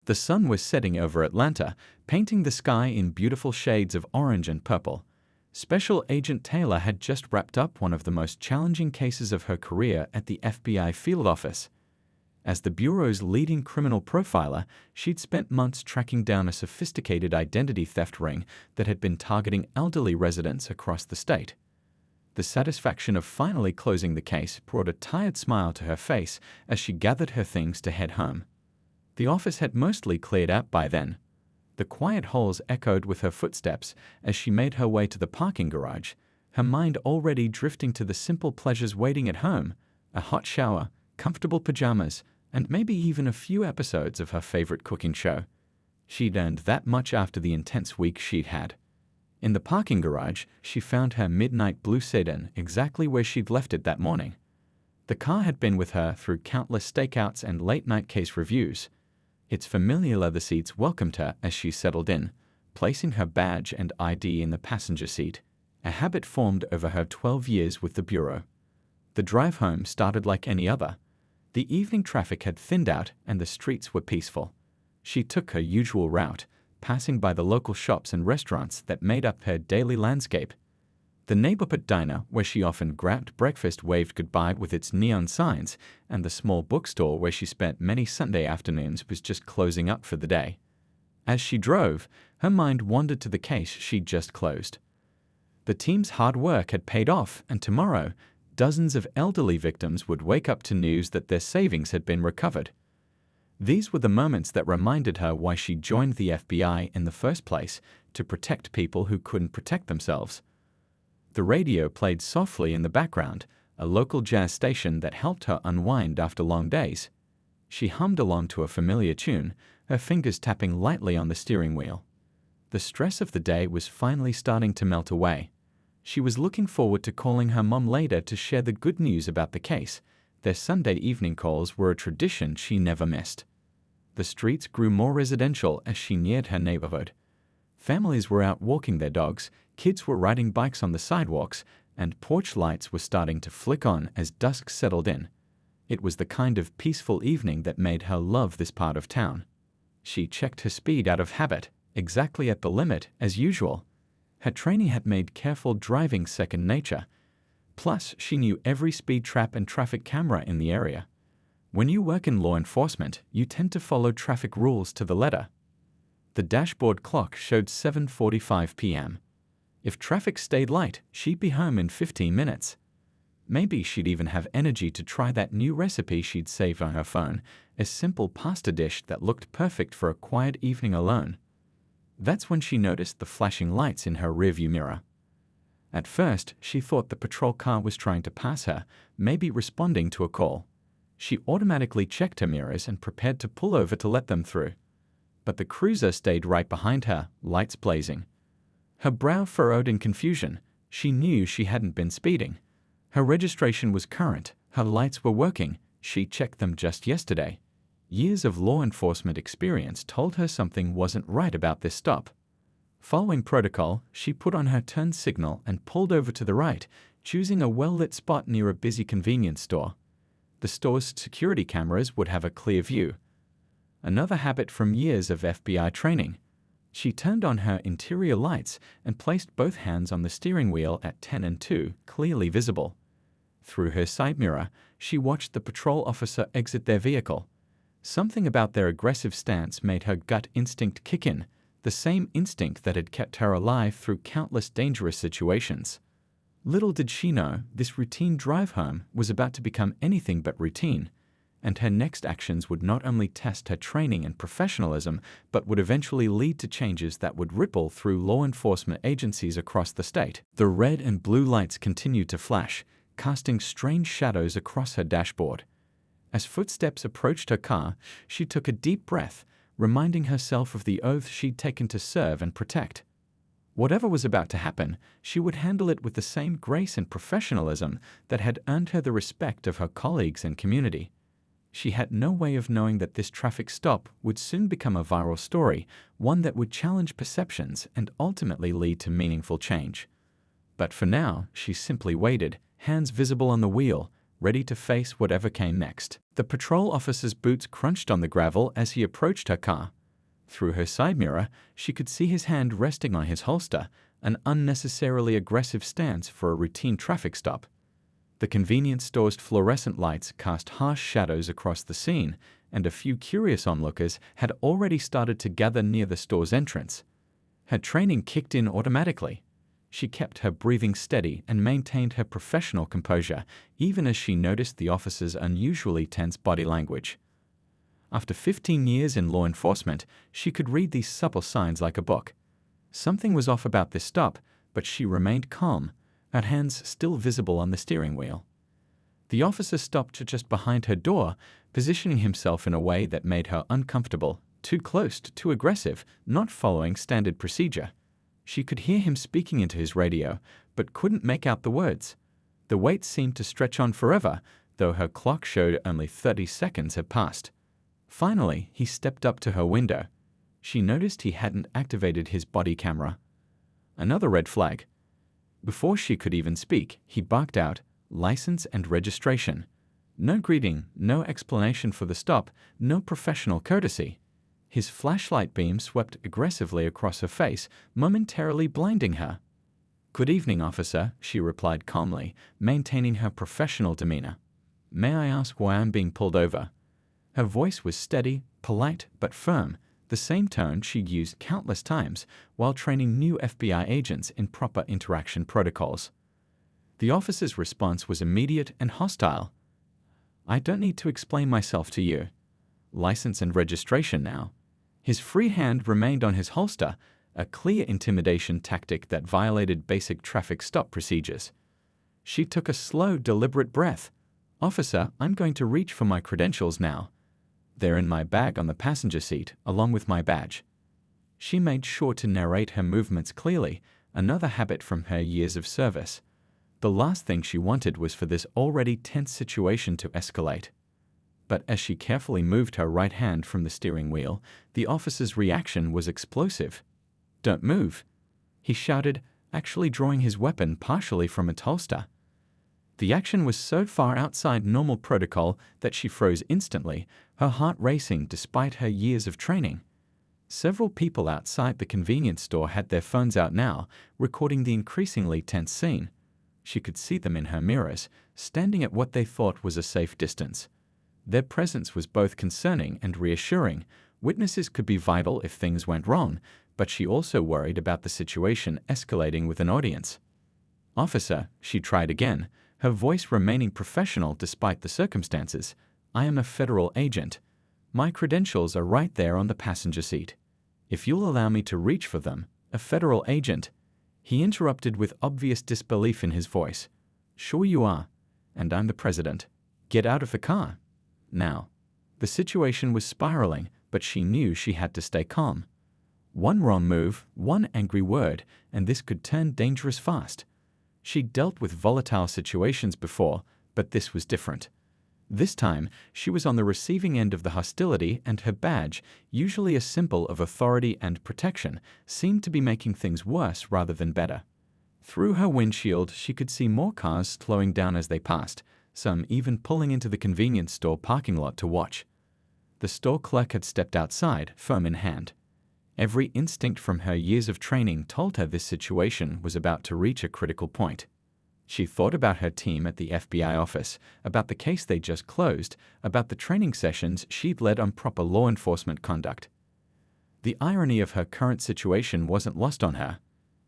The sun was setting over Atlanta, painting the sky in beautiful shades of orange and purple. Special Agent Taylor had just wrapped up one of the most challenging cases of her career at the FBI field office. As the Bureau's leading criminal profiler, she'd spent months tracking down a sophisticated identity theft ring that had been targeting elderly residents across the state. The satisfaction of finally closing the case brought a tired smile to her face as she gathered her things to head home. The office had mostly cleared out by then. The quiet halls echoed with her footsteps as she made her way to the parking garage, her mind already drifting to the simple pleasures waiting at home: a hot shower, comfortable pajamas, and maybe even a few episodes of her favorite cooking show. She'd earned that much after the intense week she'd had. In the parking garage, she found her midnight blue sedan exactly where she'd left it that morning. The car had been with her through countless stakeouts and late-night case reviews. Its familiar leather seats welcomed her as she settled in, placing her badge and ID in the passenger seat, a habit formed over her 12 years with the Bureau. The drive home started like any other. The evening traffic had thinned out and the streets were peaceful. She took her usual route, passing by the local shops and restaurants that made up her daily landscape. The neighborhood diner where she often grabbed breakfast waved goodbye with its neon signs, and the small bookstore where she spent many Sunday afternoons was just closing up for the day. As she drove, her mind wandered to the case she'd just closed. The team's hard work had paid off, and tomorrow, dozens of elderly victims would wake up to news that their savings had been recovered. These were the moments that reminded her why she joined the FBI in the first place: to protect people who couldn't protect themselves. The radio played softly in the background, a local jazz station that helped her unwind after long days. She hummed along to a familiar tune, her fingers tapping lightly on the steering wheel. The stress of the day was finally starting to melt away. She was looking forward to calling her mom later to share the good news about the case. Their Sunday evening calls were a tradition she never missed. The streets grew more residential as she neared her neighborhood. Families were out walking their dogs, kids were riding bikes on the sidewalks, and porch lights were starting to flick on as dusk settled in. It was the kind of peaceful evening that made her love this part of town. She checked her speed out of habit, exactly at the limit as usual. Her training had made careful driving second nature. Plus, she knew every speed trap and traffic camera in the area. When you work in law enforcement, you tend to follow traffic rules to the letter. The dashboard clock showed 7:45 p.m. If traffic stayed light, she'd be home in 15 minutes. Maybe she'd even have energy to try that new recipe she'd saved on her phone, a simple pasta dish that looked perfect for a quiet evening alone. That's when she noticed the flashing lights in her rearview mirror. At first, she thought the patrol car was trying to pass her, maybe responding to a call. She automatically checked her mirrors and prepared to pull over to let them through. But the cruiser stayed right behind her, lights blazing. Her brow furrowed in confusion. She knew she hadn't been speeding. Her registration was current, her lights were working, she checked them just yesterday. Years of law enforcement experience told her something wasn't right about this stop. Following protocol, she put on her turn signal and pulled over to the right, choosing a well-lit spot near a busy convenience store. The store's security cameras would have a clear view. Another habit from years of FBI training. She turned on her interior lights and placed both hands on the steering wheel at 10 and 2, clearly visible. Through her side mirror, she watched the patrol officer exit their vehicle. Something about their aggressive stance made her gut instinct kick in, the same instinct that had kept her alive through countless dangerous situations. Little did she know, this routine drive home was about to become anything but routine, and her next actions would not only test her training and professionalism, but would eventually lead to changes that would ripple through law enforcement agencies across the state. The red and blue lights continued to flash, casting strange shadows across her dashboard. As footsteps approached her car, she took a deep breath, reminding herself of the oath she'd taken to serve and protect. Whatever was about to happen, she would handle it with the same grace and professionalism that had earned her the respect of her colleagues and community. She had no way of knowing that this traffic stop would soon become a viral story, one that would challenge perceptions and ultimately lead to meaningful change. But for now, she simply waited, hands visible on the wheel, ready to face whatever came next. The patrol officer's boots crunched on the gravel as he approached her car. Through her side mirror, she could see his hand resting on his holster, an unnecessarily aggressive stance for a routine traffic stop. The convenience store's fluorescent lights cast harsh shadows across the scene, and a few curious onlookers had already started to gather near the store's entrance. Her training kicked in automatically. She kept her breathing steady and maintained her professional composure, even as she noticed the officer's unusually tense body language. After 15 years in law enforcement, she could read these subtle signs like a book. Something was off about this stop, but she remained calm, her hands still visible on the steering wheel. The officer stopped just behind her door, positioning himself in a way that made her uncomfortable, too close, too aggressive, not following standard procedure. She could hear him speaking into his radio, but couldn't make out the words. The wait seemed to stretch on forever, though her clock showed only 30 seconds had passed. Finally, he stepped up to her window. She noticed he hadn't activated his body camera. Another red flag. Before she could even speak, he barked out, "License and registration." No greeting, no explanation for the stop, no professional courtesy. His flashlight beam swept aggressively across her face, momentarily blinding her. "Good evening, officer," she replied calmly, maintaining her professional demeanor. "May I ask why I'm being pulled over?" Her voice was steady, polite, but firm, the same tone she'd used countless times while training new FBI agents in proper interaction protocols. The officer's response was immediate and hostile. "I don't need to explain myself to you. License and registration now." His free hand remained on his holster, a clear intimidation tactic that violated basic traffic stop procedures. She took a slow, deliberate breath. "Officer, I'm going to reach for my credentials now. They're in my bag on the passenger seat, along with my badge." She made sure to narrate her movements clearly, another habit from her years of service. The last thing she wanted was for this already tense situation to escalate. But as she carefully moved her right hand from the steering wheel, the officer's reaction was explosive. "Don't move," he shouted, actually drawing his weapon partially from its holster. The action was so far outside normal protocol that she froze instantly, her heart racing despite her years of training. Several people outside the convenience store had their phones out now, recording the increasingly tense scene. She could see them in her mirrors, standing at what they thought was a safe distance. Their presence was both concerning and reassuring. Witnesses could be vital if things went wrong, but she also worried about the situation escalating with an audience. "Officer," she tried again, her voice remaining professional despite the circumstances, "I am a federal agent. My credentials are right there on the passenger seat. If you'll allow me to reach for them, a federal agent." He interrupted with obvious disbelief in his voice. "Sure you are. And I'm the president. Get out of the car. Now." The situation was spiraling, but she knew she had to stay calm. One wrong move, one angry word, and this could turn dangerous fast. She'd dealt with volatile situations before, but this was different. This time, she was on the receiving end of the hostility, and her badge, usually a symbol of authority and protection, seemed to be making things worse rather than better. Through her windshield, she could see more cars slowing down as they passed, some even pulling into the convenience store parking lot to watch. The store clerk had stepped outside, phone in hand. Every instinct from her years of training told her this situation was about to reach a critical point. She thought about her team at the FBI office, about the case they just closed, about the training sessions she'd led on proper law enforcement conduct. The irony of her current situation wasn't lost on her.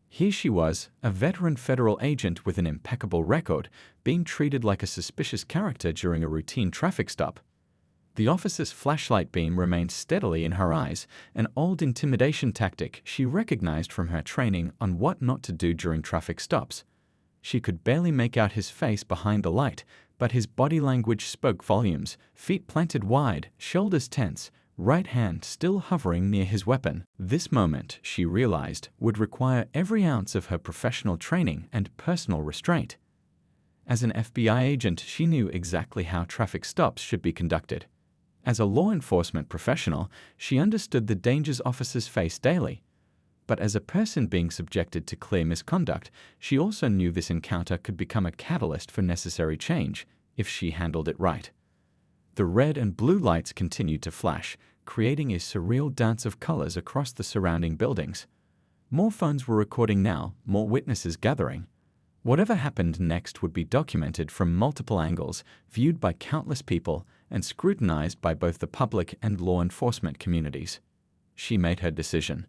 Here she was, a veteran federal agent with an impeccable record, being treated like a suspicious character during a routine traffic stop. The officer's flashlight beam remained steadily in her eyes, an old intimidation tactic she recognized from her training on what not to do during traffic stops. She could barely make out his face behind the light, but his body language spoke volumes, feet planted wide, shoulders tense, right hand still hovering near his weapon. This moment, she realized, would require every ounce of her professional training and personal restraint. As an FBI agent, she knew exactly how traffic stops should be conducted. As a law enforcement professional, she understood the dangers officers face daily. But as a person being subjected to clear misconduct, she also knew this encounter could become a catalyst for necessary change, if she handled it right. The red and blue lights continued to flash, creating a surreal dance of colors across the surrounding buildings. More phones were recording now, more witnesses gathering. Whatever happened next would be documented from multiple angles, viewed by countless people, and scrutinized by both the public and law enforcement communities. She made her decision.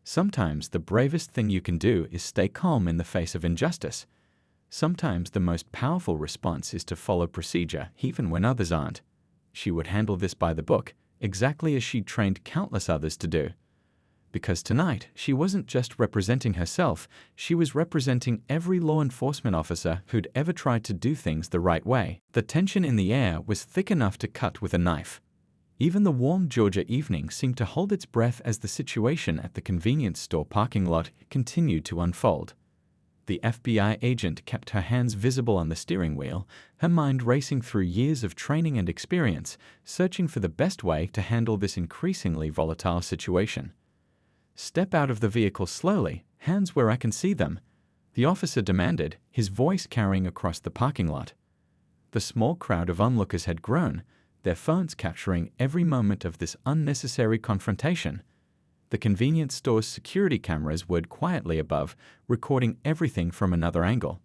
Sometimes the bravest thing you can do is stay calm in the face of injustice. Sometimes the most powerful response is to follow procedure, even when others aren't. She would handle this by the book, exactly as she'd trained countless others to do. Because tonight, she wasn't just representing herself, she was representing every law enforcement officer who'd ever tried to do things the right way. The tension in the air was thick enough to cut with a knife. Even the warm Georgia evening seemed to hold its breath as the situation at the convenience store parking lot continued to unfold. The FBI agent kept her hands visible on the steering wheel, her mind racing through years of training and experience, searching for the best way to handle this increasingly volatile situation. "Step out of the vehicle slowly, hands where I can see them," the officer demanded, his voice carrying across the parking lot. The small crowd of onlookers had grown, their phones capturing every moment of this unnecessary confrontation. The convenience store's security cameras whirred quietly above, recording everything from another angle.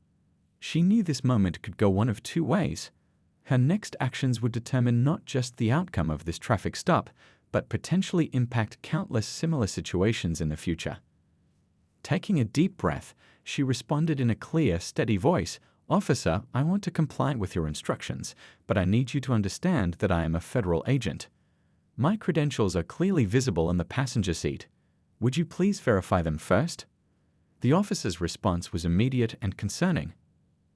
She knew this moment could go one of two ways. Her next actions would determine not just the outcome of this traffic stop, but potentially impact countless similar situations in the future. Taking a deep breath, she responded in a clear, steady voice, "Officer, I want to comply with your instructions, but I need you to understand that I am a federal agent. My credentials are clearly visible in the passenger seat. Would you please verify them first?" The officer's response was immediate and concerning.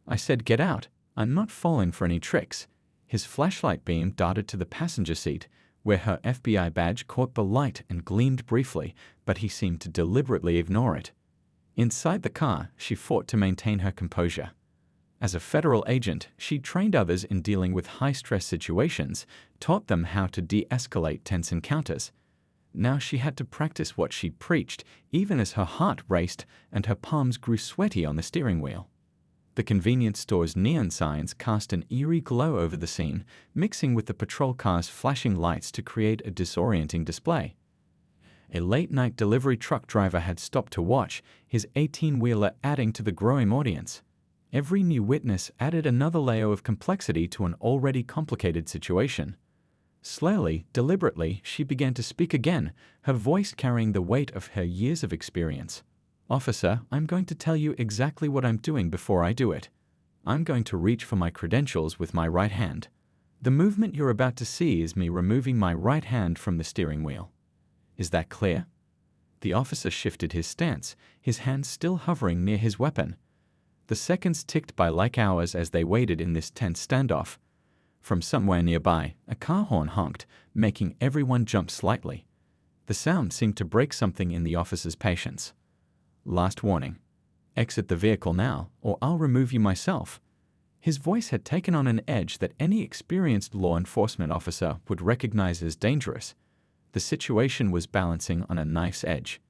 "I said get out. I'm not falling for any tricks." His flashlight beam darted to the passenger seat, where her FBI badge caught the light and gleamed briefly, but he seemed to deliberately ignore it. Inside the car, she fought to maintain her composure. As a federal agent, she trained others in dealing with high-stress situations, taught them how to de-escalate tense encounters. Now she had to practice what she preached, even as her heart raced and her palms grew sweaty on the steering wheel. The convenience store's neon signs cast an eerie glow over the scene, mixing with the patrol car's flashing lights to create a disorienting display. A late-night delivery truck driver had stopped to watch, his 18-wheeler adding to the growing audience. Every new witness added another layer of complexity to an already complicated situation. Slowly, deliberately, she began to speak again, her voice carrying the weight of her years of experience. "Officer, I'm going to tell you exactly what I'm doing before I do it. I'm going to reach for my credentials with my right hand. The movement you're about to see is me removing my right hand from the steering wheel. Is that clear?" The officer shifted his stance, his hand still hovering near his weapon. The seconds ticked by like hours as they waited in this tense standoff. From somewhere nearby, a car horn honked, making everyone jump slightly. The sound seemed to break something in the officer's patience. "Last warning. Exit the vehicle now, or I'll remove you myself." His voice had taken on an edge that any experienced law enforcement officer would recognize as dangerous. The situation was balancing on a knife's edge.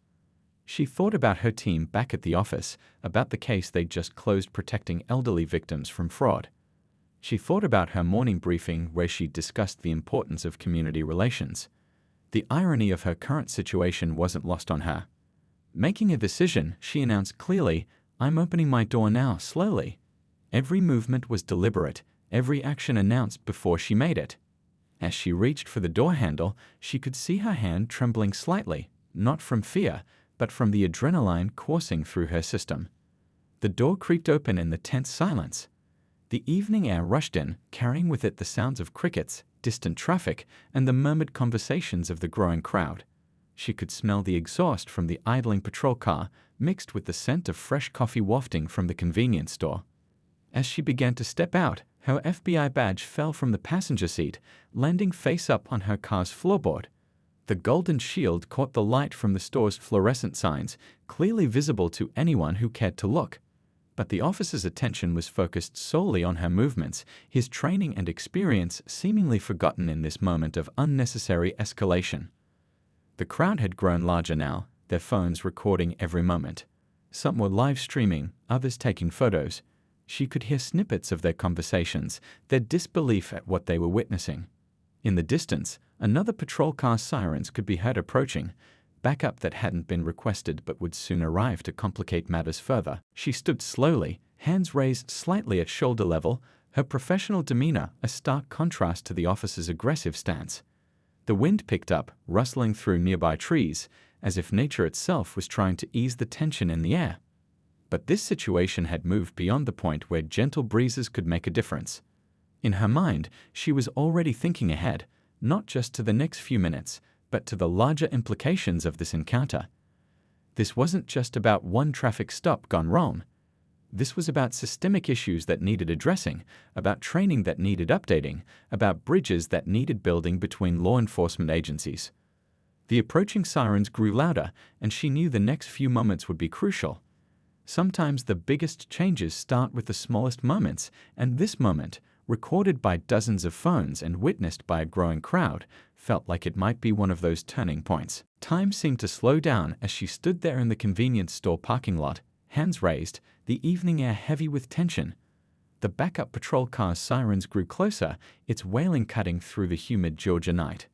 She thought about her team back at the office, about the case they'd just closed protecting elderly victims from fraud. She thought about her morning briefing where she discussed the importance of community relations. The irony of her current situation wasn't lost on her. Making a decision, she announced clearly, "I'm opening my door now, slowly." Every movement was deliberate, every action announced before she made it. As she reached for the door handle, she could see her hand trembling slightly, not from fear, but from the adrenaline coursing through her system. The door creaked open in the tense silence. The evening air rushed in, carrying with it the sounds of crickets, distant traffic, and the murmured conversations of the growing crowd. She could smell the exhaust from the idling patrol car, mixed with the scent of fresh coffee wafting from the convenience store. As she began to step out, her FBI badge fell from the passenger seat, landing face up on her car's floorboard. The golden shield caught the light from the store's fluorescent signs, clearly visible to anyone who cared to look. But the officer's attention was focused solely on her movements, his training and experience seemingly forgotten in this moment of unnecessary escalation. The crowd had grown larger now, their phones recording every moment. Some were live streaming, others taking photos. She could hear snippets of their conversations, their disbelief at what they were witnessing. In the distance, Another patrol car's sirens could be heard approaching, backup that hadn't been requested but would soon arrive to complicate matters further. She stood slowly, hands raised slightly at shoulder level, her professional demeanor a stark contrast to the officer's aggressive stance. The wind picked up, rustling through nearby trees, as if nature itself was trying to ease the tension in the air. But this situation had moved beyond the point where gentle breezes could make a difference. In her mind, she was already thinking ahead, not just to the next few minutes, but to the larger implications of this encounter. This wasn't just about one traffic stop gone wrong. This was about systemic issues that needed addressing, about training that needed updating, about bridges that needed building between law enforcement agencies. The approaching sirens grew louder, and she knew the next few moments would be crucial. Sometimes the biggest changes start with the smallest moments, and this moment, recorded by dozens of phones and witnessed by a growing crowd, felt like it might be one of those turning points. Time seemed to slow down as she stood there in the convenience store parking lot, hands raised, the evening air heavy with tension. The backup patrol car's sirens grew closer, its wailing cutting through the humid Georgia night.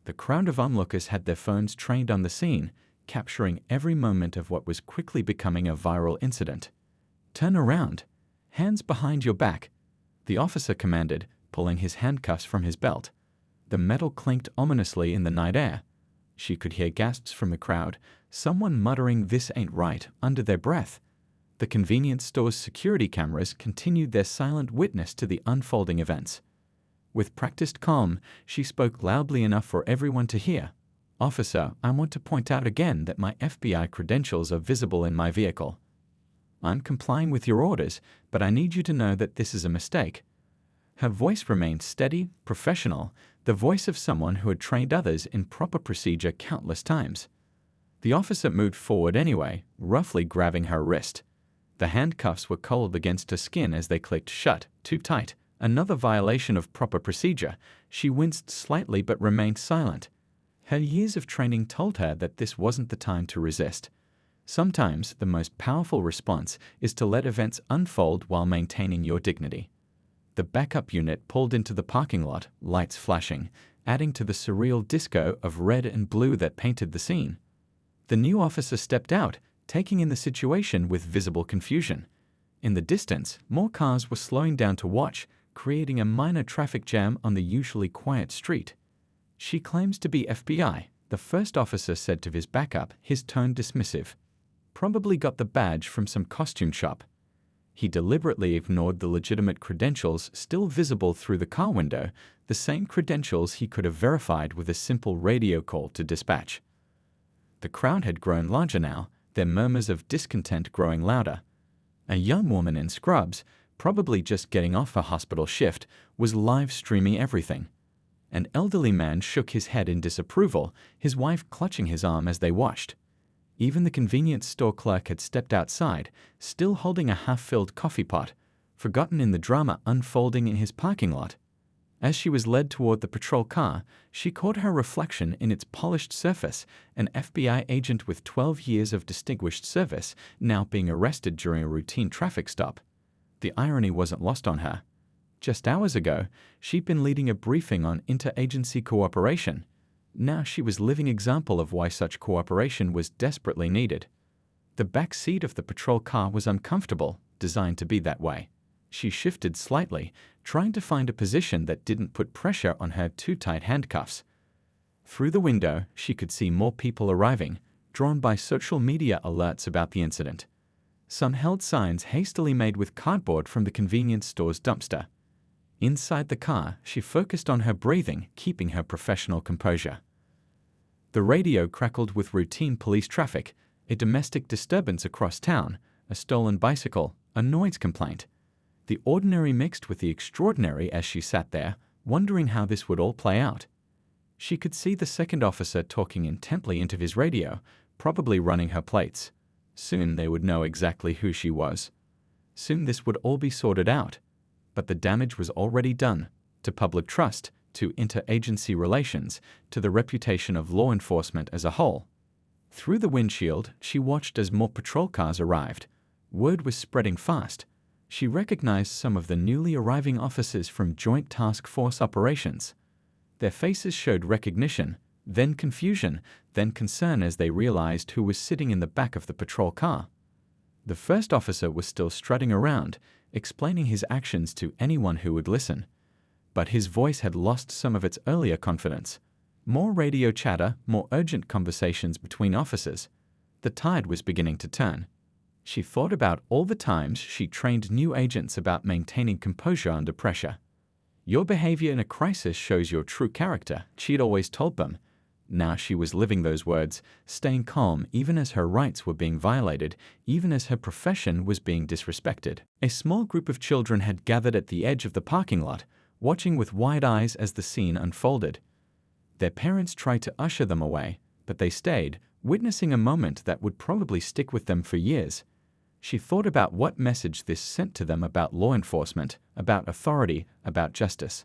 The crowd of onlookers had their phones trained on the scene, capturing every moment of what was quickly becoming a viral incident. "Turn around. Hands behind your back," the officer commanded, pulling his handcuffs from his belt. The metal clinked ominously in the night air. She could hear gasps from the crowd, someone muttering "this ain't right" under their breath. The convenience store's security cameras continued their silent witness to the unfolding events. With practiced calm, she spoke loudly enough for everyone to hear. "Officer, I want to point out again that my FBI credentials are visible in my vehicle. I'm complying with your orders, but I need you to know that this is a mistake." Her voice remained steady, professional, the voice of someone who had trained others in proper procedure countless times. The officer moved forward anyway, roughly grabbing her wrist. The handcuffs were cold against her skin as they clicked shut, too tight. Another violation of proper procedure. She winced slightly but remained silent. Her years of training told her that this wasn't the time to resist. Sometimes the most powerful response is to let events unfold while maintaining your dignity. The backup unit pulled into the parking lot, lights flashing, adding to the surreal disco of red and blue that painted the scene. The new officer stepped out, taking in the situation with visible confusion. In the distance, more cars were slowing down to watch, creating a minor traffic jam on the usually quiet street. "She claims to be FBI," the first officer said to his backup, his tone dismissive. "Probably got the badge from some costume shop." He deliberately ignored the legitimate credentials still visible through the car window, the same credentials he could have verified with a simple radio call to dispatch. The crowd had grown larger now, their murmurs of discontent growing louder. A young woman in scrubs, probably just getting off a hospital shift, was live streaming everything. An elderly man shook his head in disapproval, his wife clutching his arm as they watched. Even the convenience store clerk had stepped outside, still holding a half-filled coffee pot, forgotten in the drama unfolding in his parking lot. As she was led toward the patrol car, she caught her reflection in its polished surface, an FBI agent with 12 years of distinguished service now being arrested during a routine traffic stop. The irony wasn't lost on her. Just hours ago, she'd been leading a briefing on interagency cooperation. Now she was living example of why such cooperation was desperately needed. The back seat of the patrol car was uncomfortable, designed to be that way. She shifted slightly, trying to find a position that didn't put pressure on her too tight handcuffs. Through the window, she could see more people arriving, drawn by social media alerts about the incident. Some held signs hastily made with cardboard from the convenience store's dumpster. Inside the car, she focused on her breathing, keeping her professional composure. The radio crackled with routine police traffic, a domestic disturbance across town, a stolen bicycle, a noise complaint. The ordinary mixed with the extraordinary as she sat there, wondering how this would all play out. She could see the second officer talking intently into his radio, probably running her plates. Soon they would know exactly who she was. Soon this would all be sorted out. But the damage was already done, to public trust, to interagency relations, to the reputation of law enforcement as a whole. Through the windshield, she watched as more patrol cars arrived. Word was spreading fast. She recognized some of the newly arriving officers from Joint Task Force operations. Their faces showed recognition, then confusion, then concern as they realized who was sitting in the back of the patrol car. The first officer was still strutting around, explaining his actions to anyone who would listen. But his voice had lost some of its earlier confidence. More radio chatter, more urgent conversations between officers. The tide was beginning to turn. She thought about all the times she trained new agents about maintaining composure under pressure. Your behavior in a crisis shows your true character, she'd always told them. Now she was living those words, staying calm even as her rights were being violated, even as her profession was being disrespected. A small group of children had gathered at the edge of the parking lot, watching with wide eyes as the scene unfolded. Their parents tried to usher them away, but they stayed, witnessing a moment that would probably stick with them for years. She thought about what message this sent to them about law enforcement, about authority, about justice.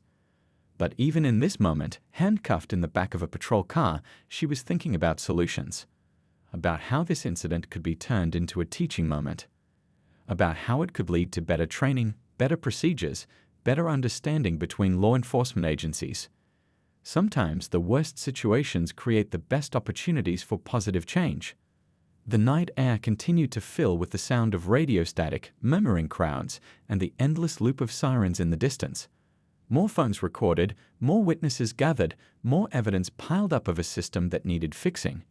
But even in this moment, handcuffed in the back of a patrol car, she was thinking about solutions. About how this incident could be turned into a teaching moment. About how it could lead to better training, better procedures, better understanding between law enforcement agencies. Sometimes the worst situations create the best opportunities for positive change. The night air continued to fill with the sound of radio static, murmuring crowds, and the endless loop of sirens in the distance. More phones recorded, more witnesses gathered, more evidence piled up of a system that needed fixing.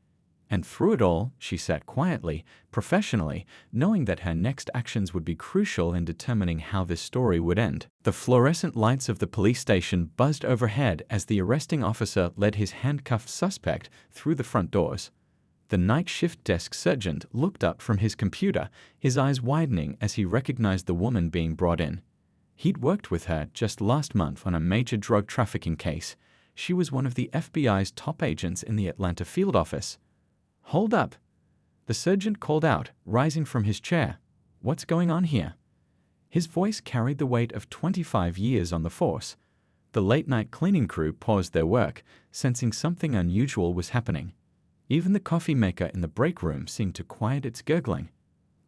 And through it all, she sat quietly, professionally, knowing that her next actions would be crucial in determining how this story would end. The fluorescent lights of the police station buzzed overhead as the arresting officer led his handcuffed suspect through the front doors. The night shift desk sergeant looked up from his computer, his eyes widening as he recognized the woman being brought in. He'd worked with her just last month on a major drug trafficking case. She was one of the FBI's top agents in the Atlanta field office. "Hold up!" The sergeant called out, rising from his chair. "What's going on here?" His voice carried the weight of 25 years on the force. The late-night cleaning crew paused their work, sensing something unusual was happening. Even the coffee maker in the break room seemed to quiet its gurgling.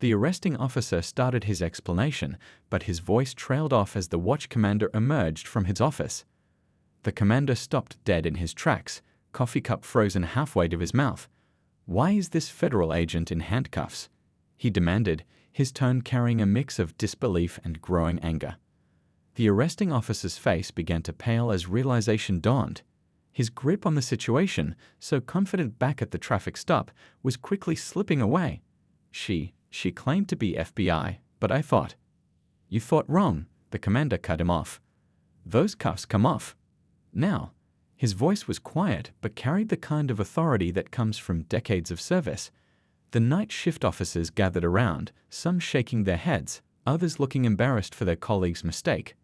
The arresting officer started his explanation, but his voice trailed off as the watch commander emerged from his office. The commander stopped dead in his tracks, coffee cup frozen halfway to his mouth. "Why is this federal agent in handcuffs?" he demanded, his tone carrying a mix of disbelief and growing anger. The arresting officer's face began to pale as realization dawned. His grip on the situation, so confident back at the traffic stop, was quickly slipping away. She claimed to be FBI, but I thought. "You thought wrong," the commander cut him off. "Those cuffs come off. Now." His voice was quiet, but carried the kind of authority that comes from decades of service. The night shift officers gathered around, some shaking their heads, others looking embarrassed for their colleague's mistake.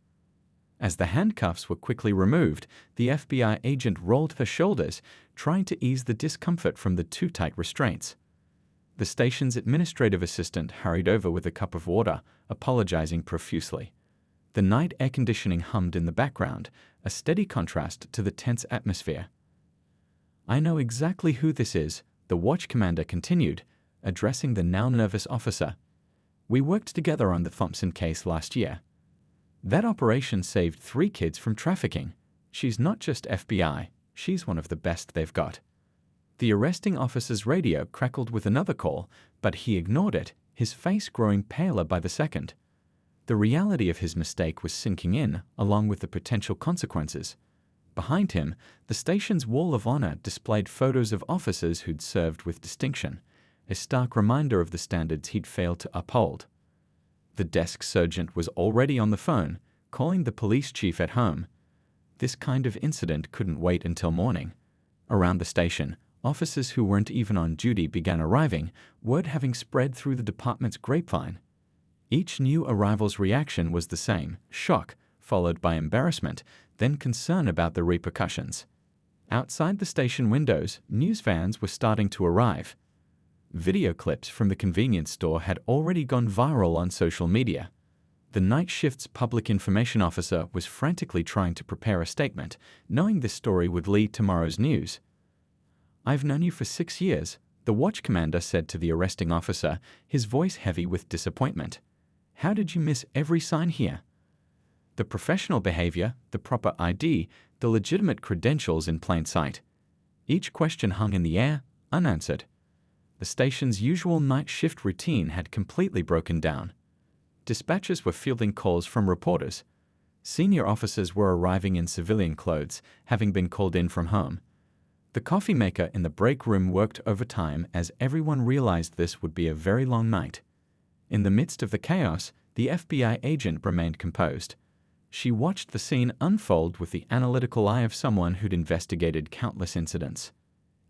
As the handcuffs were quickly removed, the FBI agent rolled her shoulders, trying to ease the discomfort from the too tight restraints. The station's administrative assistant hurried over with a cup of water, apologizing profusely. The night air conditioning hummed in the background, a steady contrast to the tense atmosphere. "I know exactly who this is," the watch commander continued, addressing the now nervous officer. "We worked together on the Thompson case last year. That operation saved 3 kids from trafficking. She's not just FBI, she's one of the best they've got." The arresting officer's radio crackled with another call, but he ignored it, his face growing paler by the second. The reality of his mistake was sinking in, along with the potential consequences. Behind him, the station's wall of honor displayed photos of officers who'd served with distinction, a stark reminder of the standards he'd failed to uphold. The desk sergeant was already on the phone, calling the police chief at home. This kind of incident couldn't wait until morning. Around the station, officers who weren't even on duty began arriving, word having spread through the department's grapevine. Each new arrival's reaction was the same: shock, followed by embarrassment, then concern about the repercussions. Outside the station windows, news vans were starting to arrive. Video clips from the convenience store had already gone viral on social media. The night shift's public information officer was frantically trying to prepare a statement, knowing this story would lead tomorrow's news. "I've known you for 6 years," the watch commander said to the arresting officer, his voice heavy with disappointment. "How did you miss every sign here?" The professional behavior, the proper ID, the legitimate credentials in plain sight. Each question hung in the air, unanswered. The station's usual night shift routine had completely broken down. Dispatchers were fielding calls from reporters. Senior officers were arriving in civilian clothes, having been called in from home. The coffee maker in the break room worked overtime as everyone realized this would be a very long night. In the midst of the chaos, the FBI agent remained composed. She watched the scene unfold with the analytical eye of someone who'd investigated countless incidents.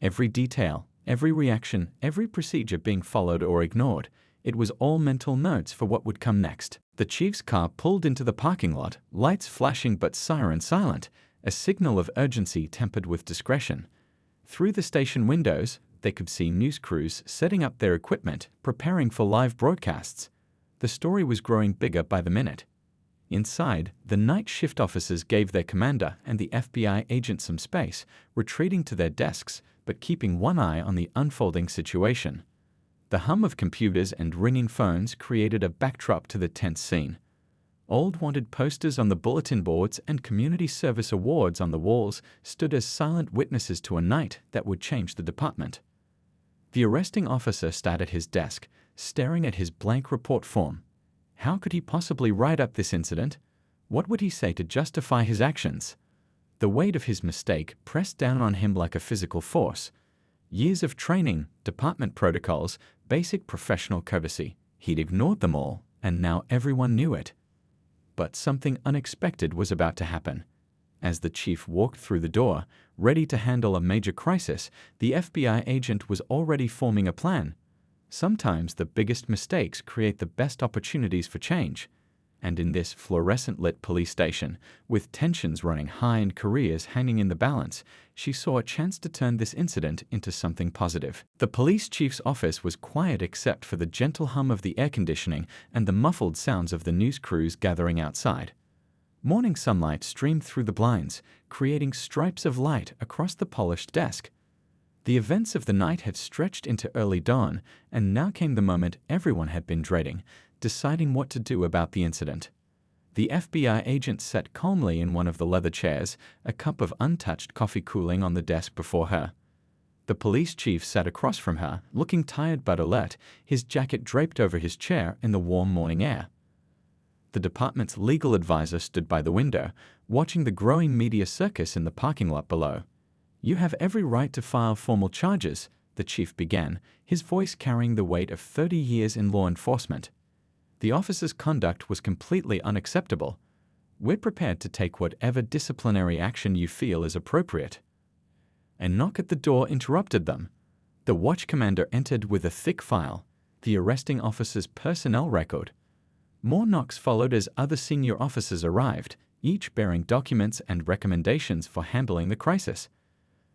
Every detail, every reaction, every procedure being followed or ignored, it was all mental notes for what would come next. The chief's car pulled into the parking lot, lights flashing but siren silent, a signal of urgency tempered with discretion. Through the station windows, they could see news crews setting up their equipment, preparing for live broadcasts. The story was growing bigger by the minute. Inside, the night shift officers gave their commander and the FBI agent some space, retreating to their desks but keeping one eye on the unfolding situation. The hum of computers and ringing phones created a backdrop to the tense scene. Old wanted posters on the bulletin boards and community service awards on the walls stood as silent witnesses to a night that would change the department. The arresting officer sat at his desk, staring at his blank report form. How could he possibly write up this incident? What would he say to justify his actions? The weight of his mistake pressed down on him like a physical force. Years of training, department protocols, basic professional courtesy. He'd ignored them all, and now everyone knew it. But something unexpected was about to happen. As the chief walked through the door, ready to handle a major crisis, the FBI agent was already forming a plan. Sometimes the biggest mistakes create the best opportunities for change. And in this fluorescent-lit police station, with tensions running high and careers hanging in the balance, she saw a chance to turn this incident into something positive. The police chief's office was quiet except for the gentle hum of the air conditioning and the muffled sounds of the news crews gathering outside. Morning sunlight streamed through the blinds, creating stripes of light across the polished desk. The events of the night had stretched into early dawn, and now came the moment everyone had been dreading, deciding what to do about the incident. The FBI agent sat calmly in one of the leather chairs, a cup of untouched coffee cooling on the desk before her. The police chief sat across from her, looking tired but alert, his jacket draped over his chair in the warm morning air. The department's legal advisor stood by the window, watching the growing media circus in the parking lot below. "You have every right to file formal charges," the chief began, his voice carrying the weight of 30 years in law enforcement. "The officer's conduct was completely unacceptable. We're prepared to take whatever disciplinary action you feel is appropriate." A knock at the door interrupted them. The watch commander entered with a thick file, the arresting officer's personnel record. More knocks followed as other senior officers arrived, each bearing documents and recommendations for handling the crisis.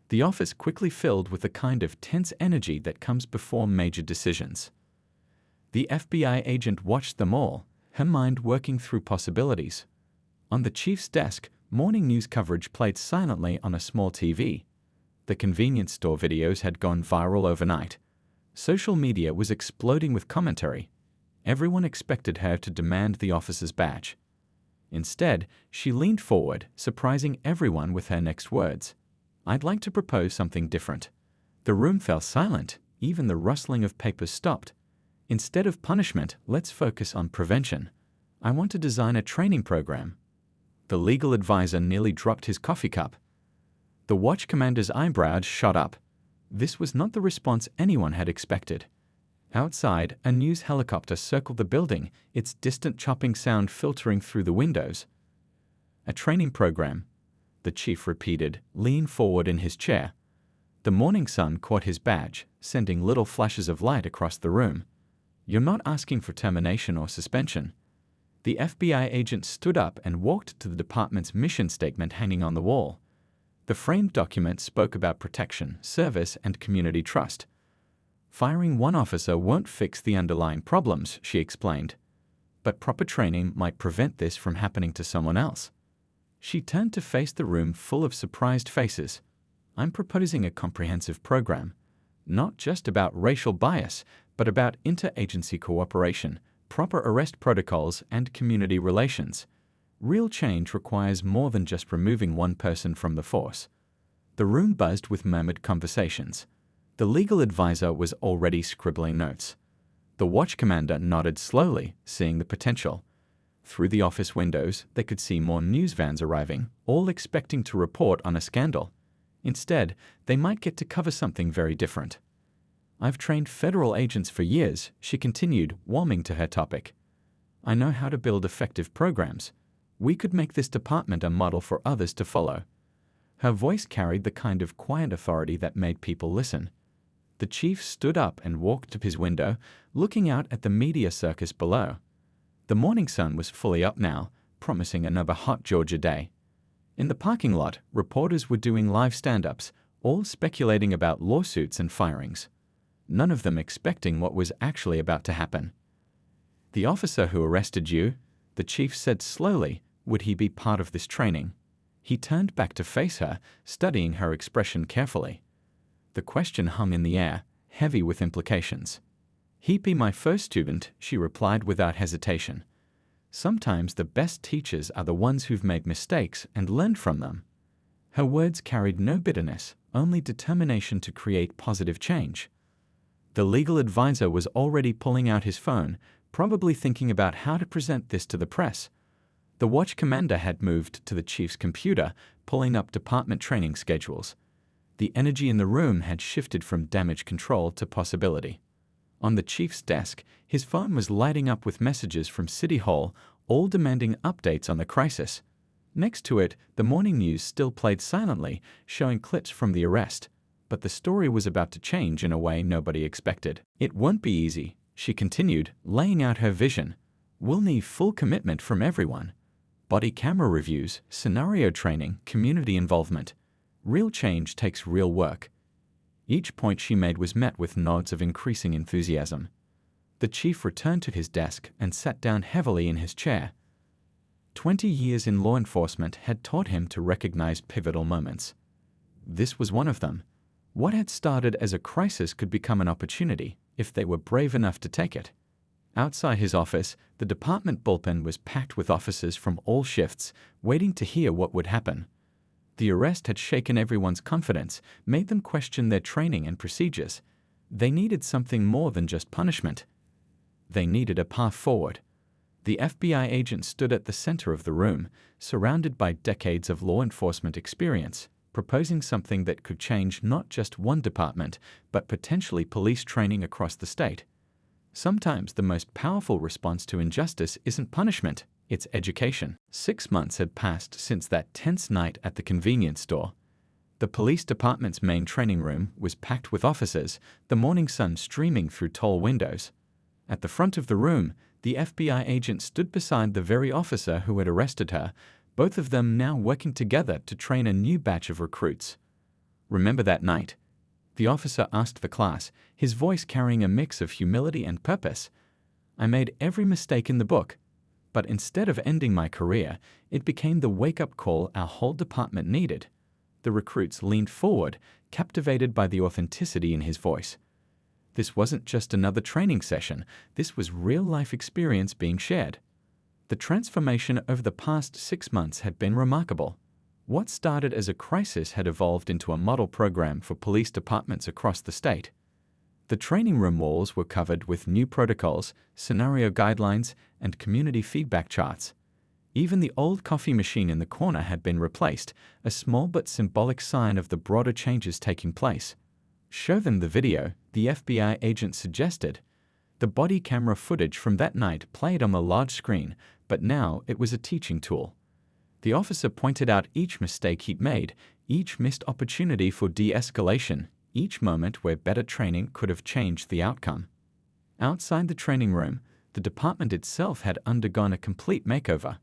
The office quickly filled with the kind of tense energy that comes before major decisions. The FBI agent watched them all, her mind working through possibilities. On the chief's desk, morning news coverage played silently on a small TV. The convenience store videos had gone viral overnight. Social media was exploding with commentary. Everyone expected her to demand the officer's badge. Instead, she leaned forward, surprising everyone with her next words. "I'd like to propose something different." The room fell silent, even the rustling of papers stopped. "Instead of punishment, let's focus on prevention. I want to design a training program." The legal advisor nearly dropped his coffee cup. The watch commander's eyebrows shot up. This was not the response anyone had expected. Outside, a news helicopter circled the building, its distant chopping sound filtering through the windows. "A training program," the chief repeated, leaning forward in his chair. The morning sun caught his badge, sending little flashes of light across the room. "You're not asking for termination or suspension." The FBI agent stood up and walked to the department's mission statement hanging on the wall. The framed document spoke about protection, service, and community trust. "Firing one officer won't fix the underlying problems," she explained. "But proper training might prevent this from happening to someone else." She turned to face the room full of surprised faces. "I'm proposing a comprehensive program, not just about racial bias, but about interagency cooperation, proper arrest protocols, and community relations. Real change requires more than just removing one person from the force. The room buzzed with murmured conversations. The legal advisor was already scribbling notes. The watch commander nodded slowly, seeing the potential. Through the office windows, they could see more news vans arriving, all expecting to report on a scandal. Instead, they might get to cover something very different. "I've trained federal agents for years," she continued, warming to her topic. "I know how to build effective programs. We could make this department a model for others to follow." Her voice carried the kind of quiet authority that made people listen. The chief stood up and walked to his window, looking out at the media circus below. The morning sun was fully up now, promising another hot Georgia day. In the parking lot, reporters were doing live stand-ups, all speculating about lawsuits and firings. None of them expecting what was actually about to happen. "The officer who arrested you," the chief said slowly, "would he be part of this training?" He turned back to face her, studying her expression carefully. The question hung in the air, heavy with implications. "He'd be my first student," she replied without hesitation. "Sometimes the best teachers are the ones who've made mistakes and learned from them." Her words carried no bitterness, only determination to create positive change. The legal advisor was already pulling out his phone, probably thinking about how to present this to the press. The watch commander had moved to the chief's computer, pulling up department training schedules. The energy in the room had shifted from damage control to possibility. On the chief's desk, his phone was lighting up with messages from City Hall, all demanding updates on the crisis. Next to it, the morning news still played silently, showing clips from the arrest. But the story was about to change in a way nobody expected. "It won't be easy," she continued, laying out her vision. "We'll need full commitment from everyone. Body camera reviews, scenario training, community involvement. Real change takes real work." Each point she made was met with nods of increasing enthusiasm. The chief returned to his desk and sat down heavily in his chair. 20 years in law enforcement had taught him to recognize pivotal moments. This was one of them. What had started as a crisis could become an opportunity, if they were brave enough to take it. Outside his office, the department bullpen was packed with officers from all shifts, waiting to hear what would happen. The arrest had shaken everyone's confidence, made them question their training and procedures. They needed something more than just punishment. They needed a path forward. The FBI agent stood at the center of the room, surrounded by decades of law enforcement experience, proposing something that could change not just one department, but potentially police training across the state. Sometimes the most powerful response to injustice isn't punishment, it's education. 6 months had passed since that tense night at the convenience store. The police department's main training room was packed with officers, the morning sun streaming through tall windows. At the front of the room, the FBI agent stood beside the very officer who had arrested her, both of them now working together to train a new batch of recruits. "Remember that night?" the officer asked the class, his voice carrying a mix of humility and purpose. "I made every mistake in the book, but instead of ending my career, it became the wake-up call our whole department needed." The recruits leaned forward, captivated by the authenticity in his voice. This wasn't just another training session, this was real-life experience being shared. The transformation over the past 6 months had been remarkable. What started as a crisis had evolved into a model program for police departments across the state. The training room walls were covered with new protocols, scenario guidelines, and community feedback charts. Even the old coffee machine in the corner had been replaced, a small but symbolic sign of the broader changes taking place. "Show them the video," the FBI agent suggested. The body camera footage from that night played on the large screen, but now it was a teaching tool. The officer pointed out each mistake he'd made, each missed opportunity for de-escalation, each moment where better training could have changed the outcome. Outside the training room, the department itself had undergone a complete makeover.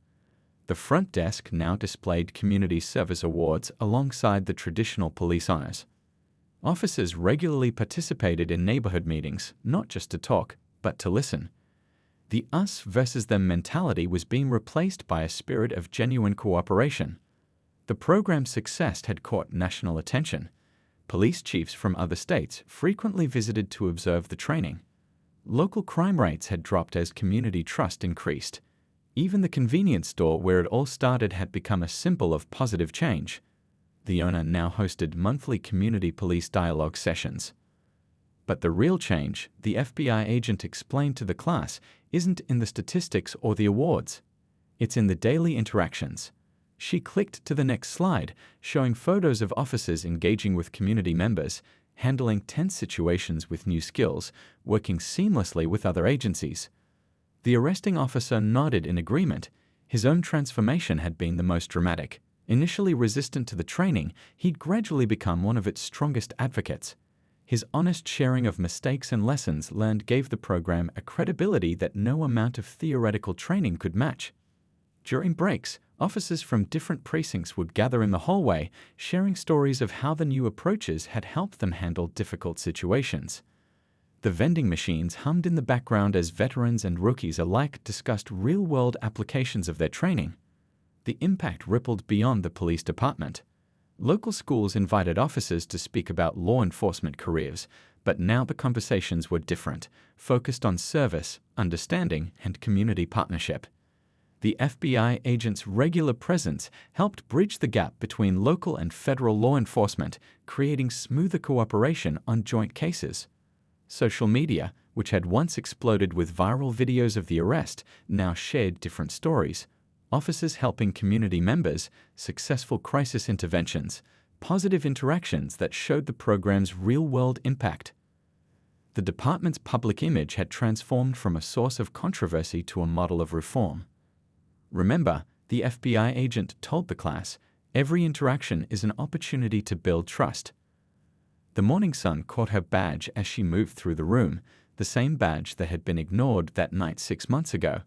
The front desk now displayed community service awards alongside the traditional police honors. Officers regularly participated in neighborhood meetings, not just to talk, but to listen. The us versus them mentality was being replaced by a spirit of genuine cooperation. The program's success had caught national attention. Police chiefs from other states frequently visited to observe the training. Local crime rates had dropped as community trust increased. Even the convenience store where it all started had become a symbol of positive change. The owner now hosted monthly community police dialogue sessions. But the real change, the FBI agent explained to the class, isn't in the statistics or the awards. It's in the daily interactions. She clicked to the next slide, showing photos of officers engaging with community members, handling tense situations with new skills, working seamlessly with other agencies. The arresting officer nodded in agreement. His own transformation had been the most dramatic. Initially resistant to the training, he'd gradually become one of its strongest advocates. His honest sharing of mistakes and lessons learned gave the program a credibility that no amount of theoretical training could match. During breaks, officers from different precincts would gather in the hallway, sharing stories of how the new approaches had helped them handle difficult situations. The vending machines hummed in the background as veterans and rookies alike discussed real-world applications of their training. The impact rippled beyond the police department. Local schools invited officers to speak about law enforcement careers, but now the conversations were different, focused on service, understanding, and community partnership. The FBI agent's regular presence helped bridge the gap between local and federal law enforcement, creating smoother cooperation on joint cases. Social media, which had once exploded with viral videos of the arrest, now shared different stories. Officers helping community members, successful crisis interventions, positive interactions that showed the program's real-world impact. The department's public image had transformed from a source of controversy to a model of reform. Remember, the FBI agent told the class, every interaction is an opportunity to build trust. The morning sun caught her badge as she moved through the room, the same badge that had been ignored that night 6 months ago.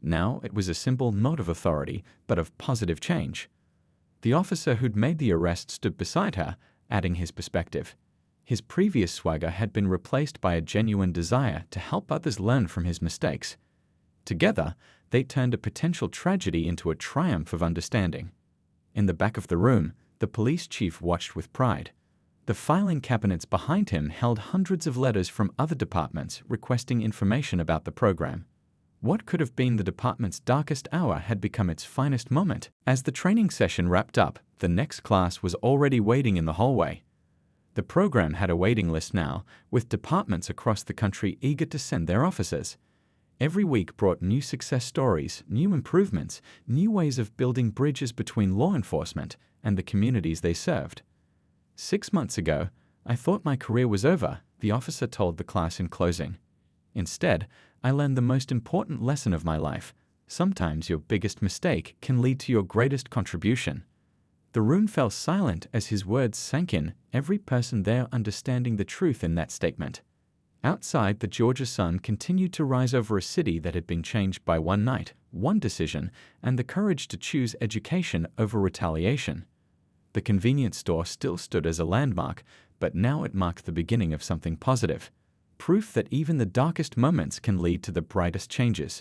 Now it was a symbol not of authority, but of positive change. The officer who'd made the arrest stood beside her, adding his perspective. His previous swagger had been replaced by a genuine desire to help others learn from his mistakes. Together, they turned a potential tragedy into a triumph of understanding. In the back of the room, the police chief watched with pride. The filing cabinets behind him held hundreds of letters from other departments requesting information about the program. What could have been the department's darkest hour had become its finest moment. As the training session wrapped up, the next class was already waiting in the hallway. The program had a waiting list now, with departments across the country eager to send their officers. Every week brought new success stories, new improvements, new ways of building bridges between law enforcement and the communities they served. 6 months ago, I thought my career was over, the officer told the class in closing. Instead, I learned the most important lesson of my life. Sometimes your biggest mistake can lead to your greatest contribution. The room fell silent as his words sank in, every person there understanding the truth in that statement. Outside, the Georgia sun continued to rise over a city that had been changed by one night, one decision, and the courage to choose education over retaliation. The convenience store still stood as a landmark, but now it marked the beginning of something positive. Proof that even the darkest moments can lead to the brightest changes.